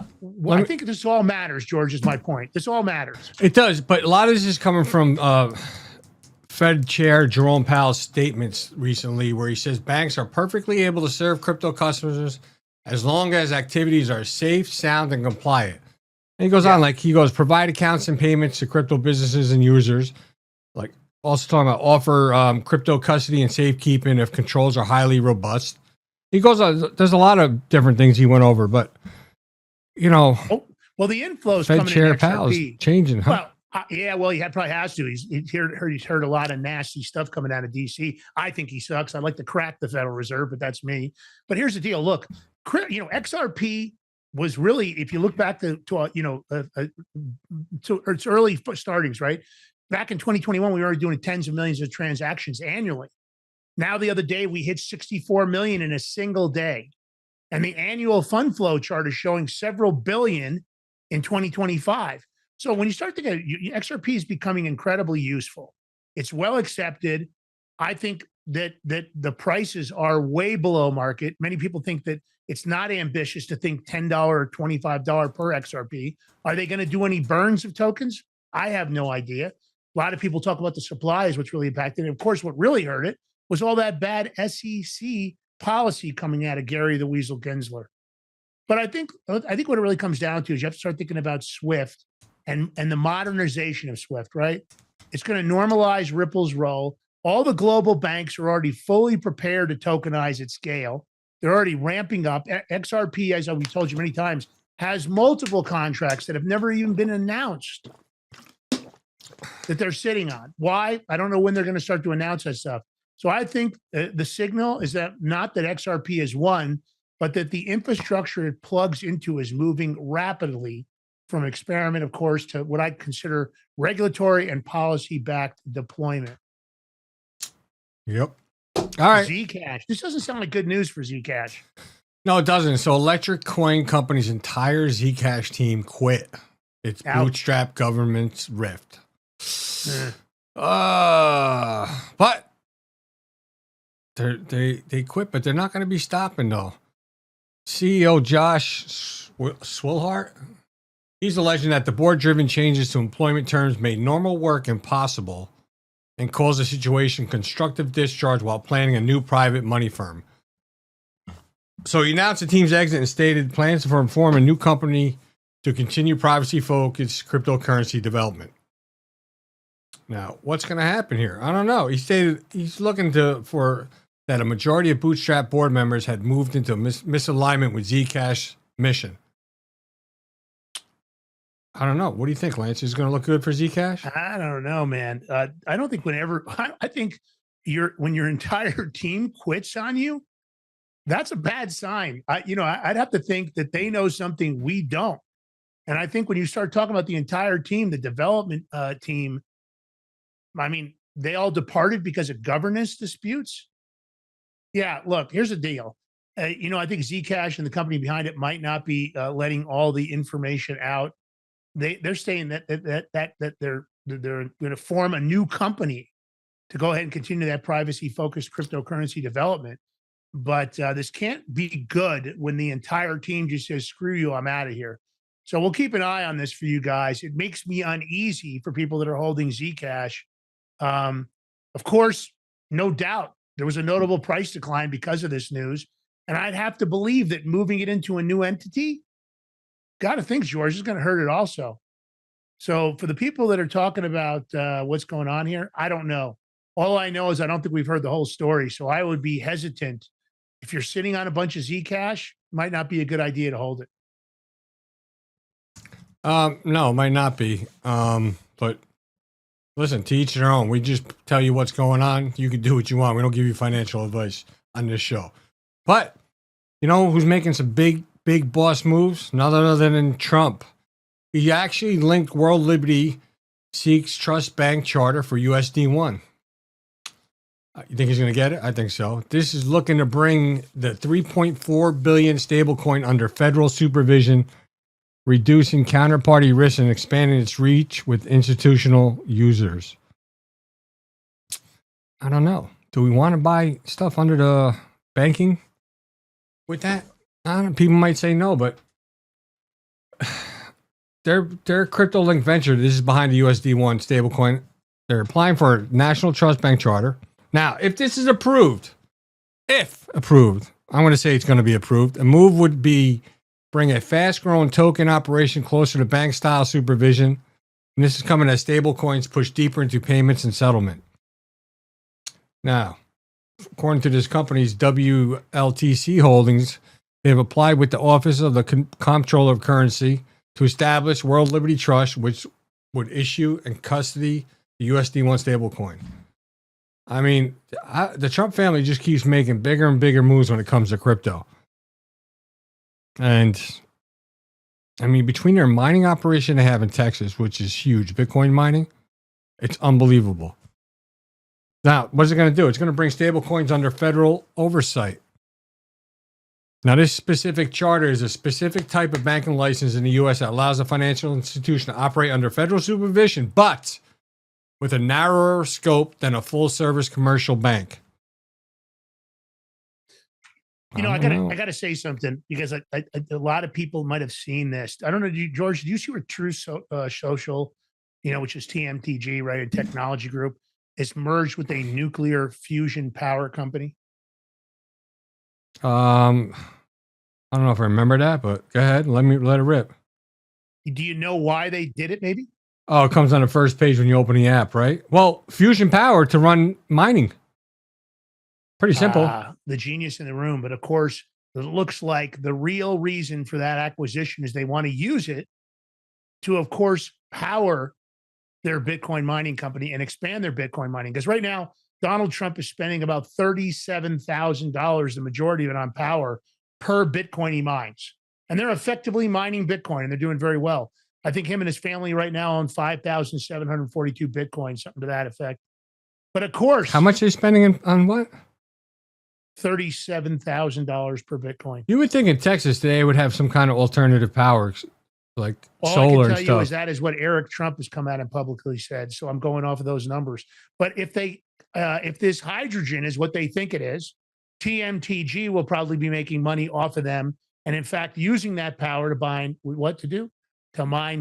think this all matters, George, is my point. This all matters. It does, but a lot of this is coming from Fed Chair Jerome Powell's statements recently, where he says banks are perfectly able to serve crypto customers as long as activities are safe, sound, and compliant. And he goes on, provide accounts and payments to crypto businesses and users. Like, also talking about offer crypto custody and safekeeping if controls are highly robust. He goes on, there's a lot of different things he went over, but, you know. Well, the inflows Fed coming Chair in Powell's changing, huh? Well, he probably has to. He's heard a lot of nasty stuff coming out of D.C. I think he sucks. I'd like to crack the Federal Reserve, but that's me. But here's the deal. Look, XRP was really, if you look back to its early startings, right? Back in 2021, we were already doing tens of millions of transactions annually. Now, the other day, we hit 64 million in a single day. And the annual fund flow chart is showing several billion in 2025. So when you start thinking, XRP is becoming incredibly useful. It's well accepted. I think that the prices are way below market. Many people think that it's not ambitious to think $10 or $25 per XRP. Are they going to do any burns of tokens? I have no idea. A lot of people talk about the supply is what's really impacted. And of course, what really hurt it was all that bad SEC policy coming out of Gary the Weasel Gensler. But I think what it really comes down to is you have to start thinking about SWIFT and the modernization of SWIFT, right? It's going to normalize Ripple's role. All the global banks are already fully prepared to tokenize at scale. They're already ramping up. XRP, as we told you many times, has multiple contracts that have never even been announced that they're sitting on. Why? I don't know when they're going to start to announce that stuff. So I think the signal is that not that XRP is won, but that the infrastructure it plugs into is moving rapidly from experiment, of course, to what I consider regulatory and policy-backed deployment. Yep. All right. Zcash. This doesn't sound like good news for Zcash. No, it doesn't. So Electric Coin Company's entire Zcash team quit. It's bootstrap government's rift. But they quit, but they're not going to be stopping though. CEO Josh Swillhart, he's alleging that the board-driven changes to employment terms made normal work impossible and caused the situation constructive discharge while planning a new private money firm. So he announced the team's exit and stated plans to form a new company to continue privacy-focused cryptocurrency development. Now, what's going to happen here? I don't know. He stated he's looking for that a majority of Bootstrap board members had moved into misalignment with Zcash mission. I don't know. What do you think, Lance? Is it going to look good for Zcash? I don't know, man. I don't think I think when your entire team quits on you, that's a bad sign. I'd have to think that they know something we don't. And I think when you start talking about the entire team, the development team, I mean, they all departed because of governance disputes. Yeah, look, here's the deal. I think Zcash and the company behind it might not be letting all the information out. They're saying that they're going to form a new company to go ahead and continue that privacy-focused cryptocurrency development. But this can't be good when the entire team just says, "Screw you, I'm out of here." So we'll keep an eye on this for you guys. It makes me uneasy for people that are holding Zcash. Of course, no doubt there was a notable price decline because of this news, and I'd have to believe that moving it into a new entity, got to think, George, is going to hurt it also. So for the people that are talking about what's going on here, I don't know. All I know is I don't think we've heard the whole story. So I would be hesitant. If you're sitting on a bunch of Zcash, might not be a good idea to hold it. No, it might not be. But listen, to each their own. We just tell you what's going on. You can do what you want. We don't give you financial advice on this show. But you know who's making some big boss moves? None other than Trump. He actually linked World Liberty seeks trust bank charter for USD1. You think he's going to get it? I think so. This is looking to bring the 3.4 billion stablecoin under federal supervision, reducing counterparty risk and expanding its reach with institutional users. I don't know. Do we want to buy stuff under the banking with that? I don't know. People might say no, but their crypto link venture, this is behind the USD1 stablecoin. They're applying for a national trust bank charter. Now, if this is approved, I'm going to say it's going to be approved. A move would be bring a fast-growing token operation closer to bank-style supervision. And this is coming as stablecoins push deeper into payments and settlement. Now, according to this company's WLTC Holdings, they have applied with the Office of the Comptroller of Currency to establish World Liberty Trust, which would issue and custody the USD1 stablecoin. I mean, the Trump family just keeps making bigger and bigger moves when it comes to crypto. And, I mean, between their mining operation they have in Texas, which is huge, Bitcoin mining, it's unbelievable. Now, what's it going to do? It's going to bring stablecoins under federal oversight. Now, this specific charter is a specific type of banking license in the U.S. that allows a financial institution to operate under federal supervision, but with a narrower scope than a full-service commercial bank. I gotta say something because a lot of people might have seen this. I don't know, George. Do you see where True Social, which is TMTG, right, a technology group, is merged with a nuclear fusion power company? I don't know if I remember that, but go ahead. Let it rip. Do you know why they did it? Maybe. Oh, it comes on the first page when you open the app, right? Well, fusion power to run mining. Pretty simple. The genius in the room. But of course, it looks like the real reason for that acquisition is they want to use it to, of course, power their Bitcoin mining company and expand their Bitcoin mining. Because right now, Donald Trump is spending about $37,000, the majority of it on power per Bitcoin he mines. And they're effectively mining Bitcoin and they're doing very well. I think him and his family right now own 5,742 Bitcoin, something to that effect. But of course, how much are they spending on what? $37,000 per Bitcoin. You would think in Texas they would have some kind of alternative power, like all solar I can and tell stuff. you is that is what Eric Trump has come out and publicly said. So I'm going off of those numbers. But if this hydrogen is what they think it is, TMTG will probably be making money off of them. And in fact, using that power to mine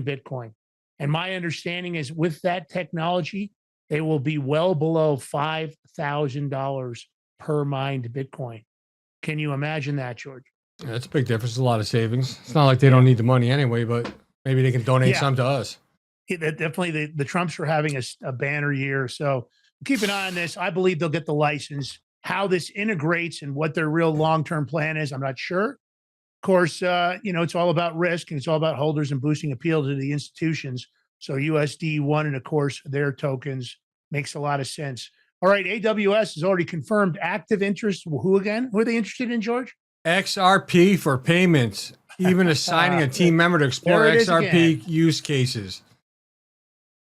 Bitcoin. And my understanding is with that technology, they will be well below $5,000 per mined Bitcoin. Can you imagine that, George? Yeah, that's a big difference. A lot of savings. It's not like they don't need the money anyway, but maybe they can donate some to us. Definitely, the Trumps are having a banner year. So keep an eye on this. I believe they'll get the license. How this integrates and what their real long-term plan is, I'm not sure. Of course, it's all about risk and it's all about holders and boosting appeal to the institutions. So USD1 and of course their tokens makes a lot of sense. All right, AWS has already confirmed active interest. Who again? Who are they interested in, George? XRP for payments, even assigning a team member to explore XRP use cases.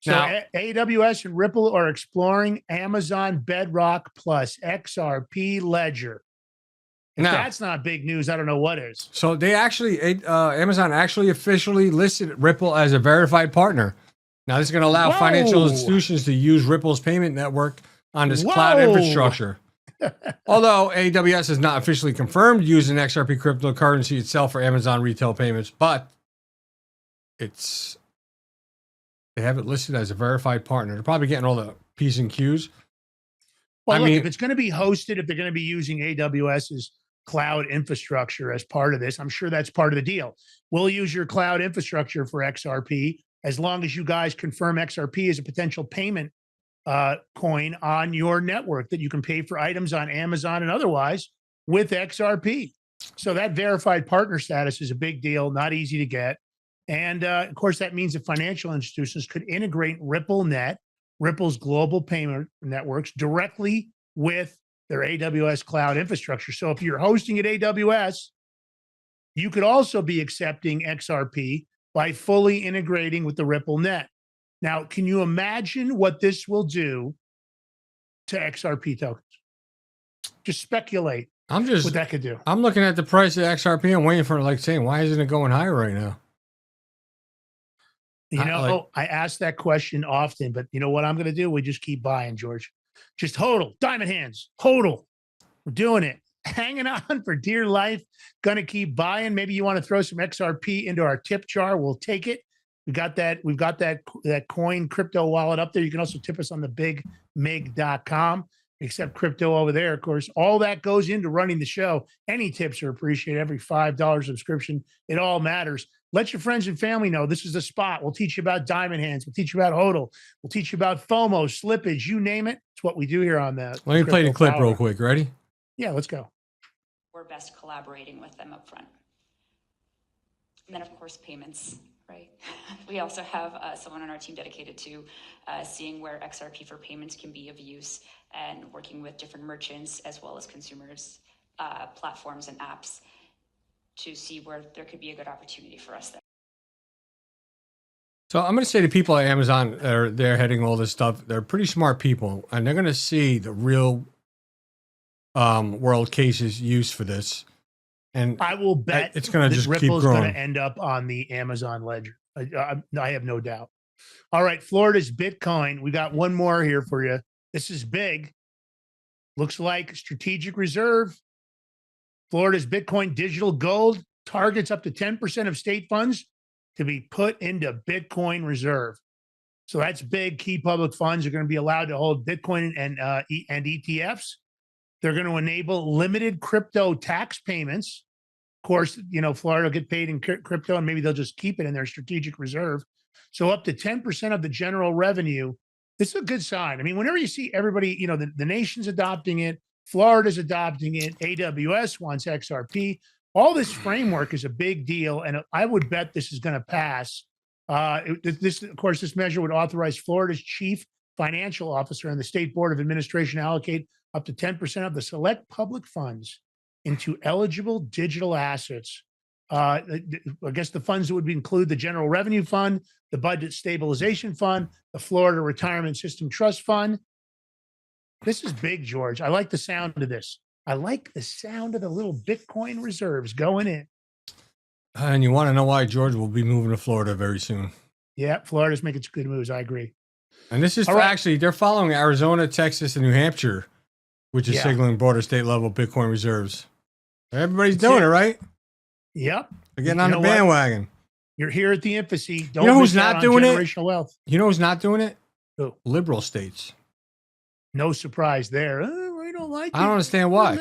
So now, AWS and Ripple are exploring Amazon Bedrock plus XRP Ledger. If that's not big news, I don't know what is. So they actually, Amazon actually officially listed Ripple as a verified partner. Now this is going to allow financial institutions to use Ripple's payment network on this cloud infrastructure. Although AWS has not officially confirmed using XRP cryptocurrency itself for Amazon retail payments, but they have it listed as a verified partner. They're probably getting all the P's and Q's. Well, if it's going to be hosted, if they're going to be using AWS's cloud infrastructure as part of this, I'm sure that's part of the deal. We'll use your cloud infrastructure for XRP as long as you guys confirm XRP as a potential payment coin on your network that you can pay for items on Amazon and otherwise with XRP. So that verified partner status is a big deal, not easy to get. And of course, that means that financial institutions could integrate RippleNet, Ripple's global payment networks, directly with their AWS cloud infrastructure. So if you're hosting at AWS, you could also be accepting XRP by fully integrating with the RippleNet. Now, can you imagine what this will do to XRP tokens? Just speculate what that could do. I'm looking at the price of XRP. I'm waiting for saying, why isn't it going higher right now? I ask that question often, but you know what I'm going to do? We just keep buying, George. Just hodl, diamond hands, hodl. We're doing it. Hanging on for dear life. Going to keep buying. Maybe you want to throw some XRP into our tip jar. We'll take it. We've got that coin crypto wallet up there. You can also tip us on the bigmig.com. Except crypto over there, of course. All that goes into running the show. Any tips are appreciated. Every $5 subscription, it all matters. Let your friends and family know this is the spot. We'll teach you about diamond hands. We'll teach you about HODL. We'll teach you about FOMO, slippage, you name it. It's what we do here on that. Let me play the clip real quick. Ready? Yeah, let's go. We're best collaborating with them up front. And then, of course, payments, right? We also have someone on our team dedicated to seeing where XRP for payments can be of use and working with different merchants as well as consumers, platforms and apps to see where there could be a good opportunity for us there. So I'm going to say to people at Amazon, they're heading all this stuff. They're pretty smart people, and they're going to see the real world cases used for this. And I will bet it's going to just keep Ripple's growing. going to end up on the Amazon ledger. I have no doubt. All right, Florida's Bitcoin. We got one more here for you. This is big. Looks like strategic reserve. Florida's Bitcoin digital gold targets up to 10% of state funds to be put into Bitcoin reserve. So that's big. Key public funds are going to be allowed to hold Bitcoin and ETFs. They're going to enable limited crypto tax payments. Of course, Florida will get paid in crypto, and maybe they'll just keep it in their strategic reserve. So up to 10% of the general revenue. This is a good sign. I mean, whenever you see everybody, the nation's adopting it, Florida's adopting it, AWS wants XRP. All this framework is a big deal, and I would bet this is going to pass. This measure would authorize Florida's chief financial officer and the state board of administration allocate up to 10% of the select public funds into eligible digital assets. I guess the funds would include the General Revenue Fund, the Budget Stabilization Fund, the Florida Retirement System Trust Fund. This is big, George. I like the sound of this. I like the sound of the little Bitcoin reserves going in. And you want to know why George will be moving to Florida very soon. Yeah, Florida's making some good moves. I agree. And this is actually, they're following Arizona, Texas, and New Hampshire, which is signaling broader state level Bitcoin reserves. Everybody's doing it, right? Yep. They're getting on the bandwagon. You're here at the infancy. Don't who's not doing it? Generational wealth. You know who's not doing it? Who? Liberal states. No surprise there. We don't like it. I don't understand why.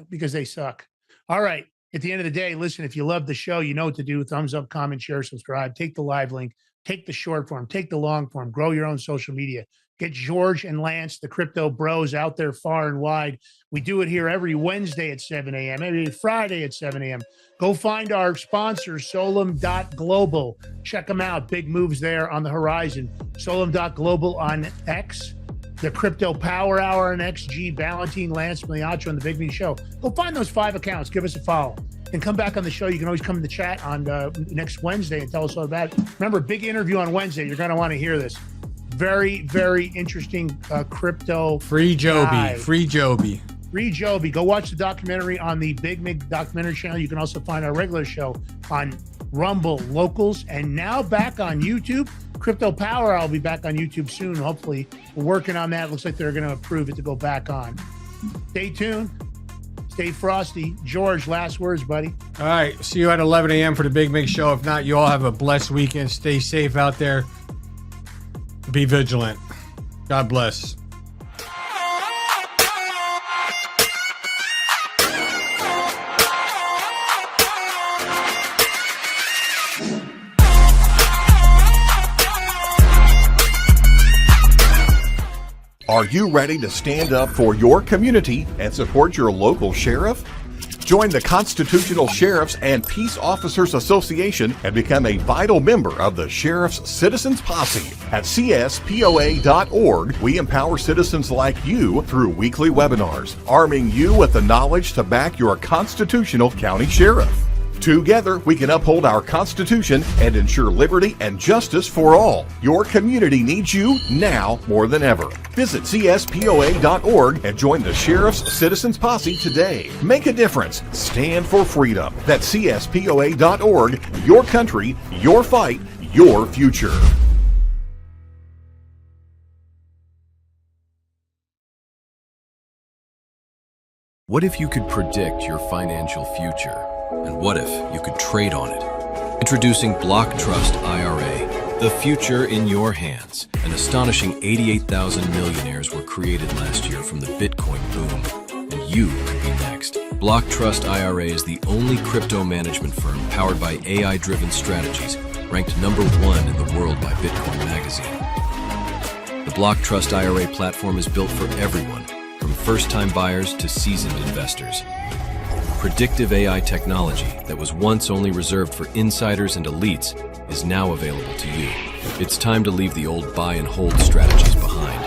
Because they suck. All right. At the end of the day, listen, if you love the show, you know what to do. Thumbs up, comment, share, subscribe. Take the live link. Take the short form. Take the long form. Grow your own social media. Get George and Lance, the crypto bros, out there far and wide. We do it here every Wednesday at 7 a.m., every Friday at 7 a.m. Go find our sponsor, Solum.global. Check them out. Big moves there on the horizon. Solum.global on X. The Crypto Power Hour on XG, Valentine, Lance, Miliacho, and the Big Me Show. Go find those 5 accounts. Give us a follow. And come back on the show. You can always come in the chat on next Wednesday and tell us all about it. Remember, big interview on Wednesday. You're going to want to hear this. Very, very interesting crypto. Free Joby. guy. Free Joby. Free Joby. Go watch the documentary on the Big Mig documentary channel. You can also find our regular show on Rumble, Locals, and now back on YouTube. Crypto Power, I'll be back on YouTube soon, hopefully. We're working on that. Looks like they're going to approve it to go back on. Stay tuned. Stay frosty. George, last words, buddy. All right. See you at 11 a.m. for the Big Mig Show. If not, you all have a blessed weekend. Stay safe out there. Be vigilant. God bless. Are you ready to stand up for your community and support your local sheriff? Join the Constitutional Sheriffs and Peace Officers Association and become a vital member of the Sheriff's Citizens Posse. At CSPOA.org, we empower citizens like you through weekly webinars, arming you with the knowledge to back your constitutional county sheriff. Together, we can uphold our Constitution and ensure liberty and justice for all. Your community needs you now more than ever. Visit CSPOA.org and join the Sheriff's Citizens Posse today. Make a difference. Stand for freedom. That's CSPOA.org. Your country, your fight, your future. What if you could predict your financial future? And what if you could trade on it? Introducing Block Trust IRA, the future in your hands. An astonishing 88,000 millionaires were created last year from the Bitcoin boom, and you could be next. Block Trust IRA is the only crypto management firm powered by AI-driven strategies, ranked #1 in the world by Bitcoin Magazine. The Block Trust IRA platform is built for everyone, from first-time buyers to seasoned investors. Predictive AI technology that was once only reserved for insiders and elites is now available to you. It's time to leave the old buy and hold strategies behind.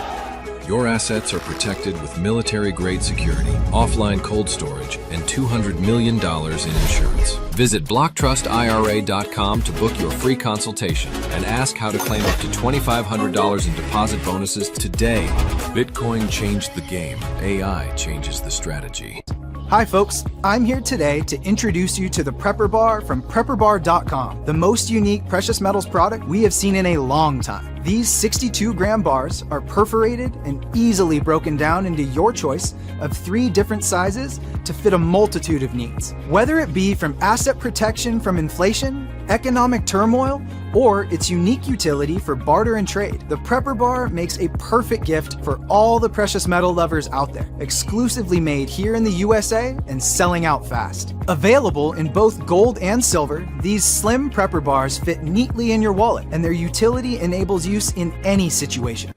Your assets are protected with military-grade security, offline cold storage, and $200 million in insurance. Visit BlockTrustIRA.com to book your free consultation and ask how to claim up to $2,500 in deposit bonuses today. Bitcoin changed the game. AI changes the strategy. Hi folks, I'm here today to introduce you to the Prepper Bar from PrepperBar.com, the most unique precious metals product we have seen in a long time. These 62-gram bars are perforated and easily broken down into your choice of 3 different sizes to fit a multitude of needs. Whether it be from asset protection from inflation, economic turmoil, or its unique utility for barter and trade, the Prepper Bar makes a perfect gift for all the precious metal lovers out there. Exclusively made here in the USA and selling out fast. Available in both gold and silver, these slim Prepper Bars fit neatly in your wallet, and their utility enables use in any situation.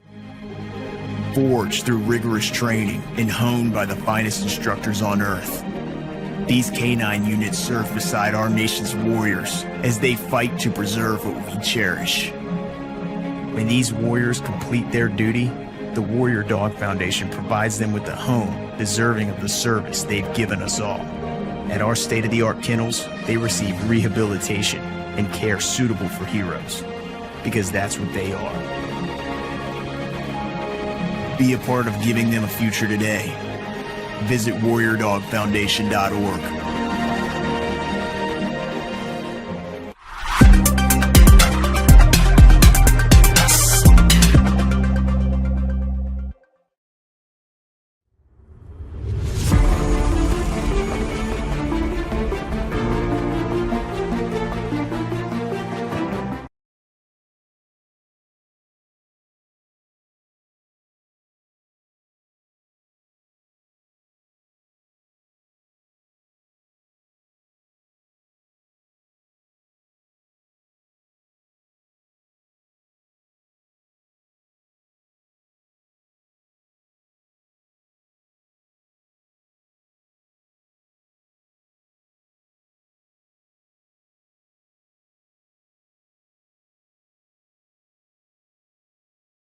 Forged through rigorous training and honed by the finest instructors on Earth, these K9 units serve beside our nation's warriors as they fight to preserve what we cherish. When these warriors complete their duty, the Warrior Dog Foundation provides them with a home deserving of the service they've given us all. At our state-of-the-art kennels, they receive rehabilitation and care suitable for heroes, because that's what they are. Be a part of giving them a future today. Visit WarriorDogFoundation.org.